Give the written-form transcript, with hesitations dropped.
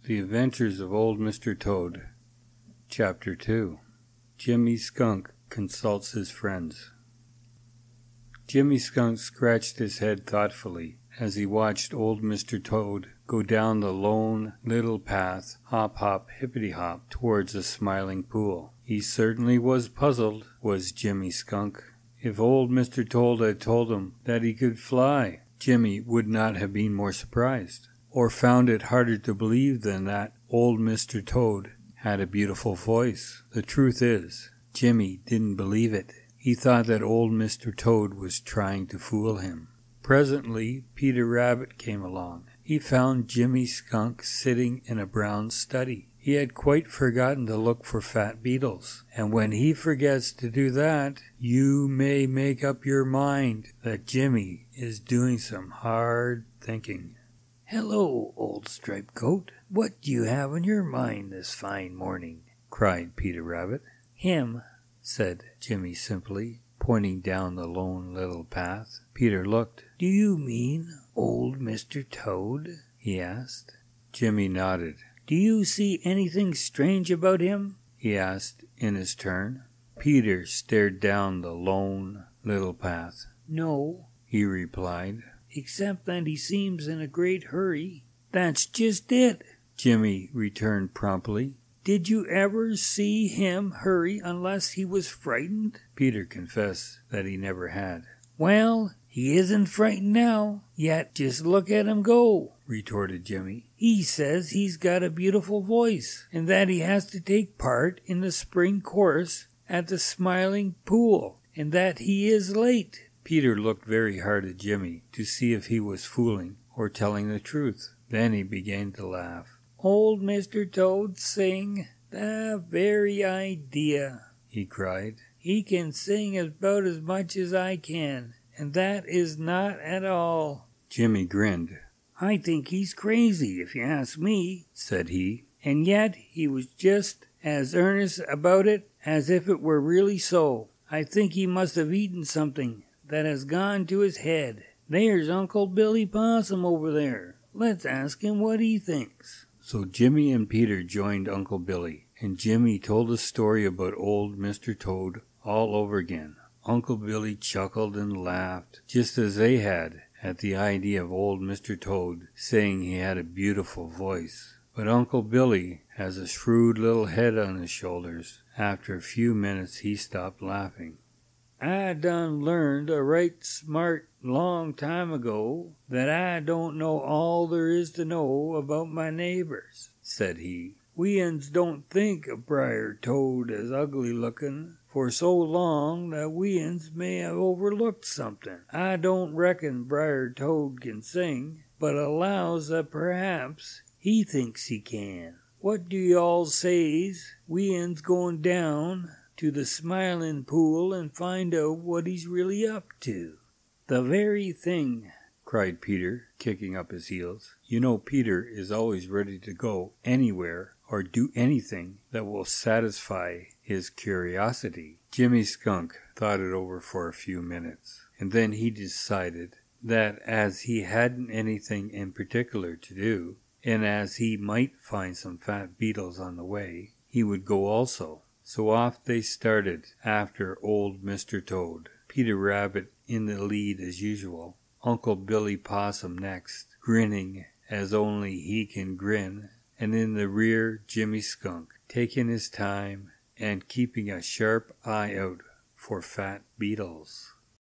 The Adventures of Old Mr. Toad. Chapter 2. Jimmy Skunk Consults His Friends. Jimmy Skunk scratched his head thoughtfully as he watched old Mr. Toad go down the lone little path, hop, hop, hipperty-hop, towards the Smiling Pool. He certainly was puzzled, was Jimmy Skunk. If old Mr. Toad had told him that he could fly, Jimmy would not have been more surprised, or found it harder to believe than that old Mr. Toad had a beautiful voice. The truth is, Jimmy didn't believe it. He thought that old Mr. Toad was trying to fool him. Presently, Peter Rabbit came along. He found Jimmy Skunk sitting in a brown study. He had quite forgotten to look for fat beetles, and when he forgets to do that, you may make up your mind that Jimmy is doing some hard thinking. "Hello, old striped coat. What do you have on your mind this fine morning?" cried Peter Rabbit. "Him," said Jimmy simply, pointing down the lone little path. Peter looked. "Do you mean old Mr. Toad?" he asked. Jimmy nodded. "Do you see anything strange about him?" he asked in his turn. Peter stared down the lone little path. "No," he replied, "except that he seems in a great hurry." "That's just it," Jimmy returned promptly. "Did you ever see him hurry unless he was frightened?" Peter confessed that he never had. "Well, he isn't frightened now, yet just look at him go," retorted Jimmy. "He says he's got a beautiful voice, and that he has to take part in the spring chorus at the Smiling Pool, and that he is late." Peter looked very hard at Jimmy to see if he was fooling or telling the truth. Then he began to laugh. "Old Mr. Toad sing? The very idea!" he cried. "He can sing about as much as I can, and that is not at all." Jimmy grinned. "I think he's crazy, if you ask me," said he. And yet he was just as earnest about it as if it were really so. "I think he must have eaten something that has gone to his head. There's Uncle Billy Possum over there. Let's ask him what he thinks." So Jimmy and Peter joined Uncle Billy, and Jimmy told the story about old Mr. Toad all over again. Uncle Billy chuckled and laughed, just as they had, at the idea of old Mr. Toad saying he had a beautiful voice. But Uncle Billy has a shrewd little head on his shoulders. After a few minutes he stopped laughing. "I done learned a right smart long time ago that I don't know all there is to know about my neighbors," said he. "We uns don't think of Briar Toad as ugly looking for so long that we uns may have overlooked something. I don't reckon Briar Toad can sing, but allows that perhaps he thinks he can. What do y'all says we uns going down to the Smiling Pool and find out what he's really up to?" "The very thing," cried Peter, kicking up his heels. You know Peter is always ready to go anywhere or do anything that will satisfy his curiosity. Jimmy Skunk thought it over for a few minutes, and then he decided that as he hadn't anything in particular to do, and as he might find some fat beetles on the way, he would go also. So off they started after old Mr. Toad, Peter Rabbit in the lead as usual, Uncle Billy Possum next, grinning as only he can grin, and in the rear Jimmy Skunk, taking his time and keeping a sharp eye out for fat beetles.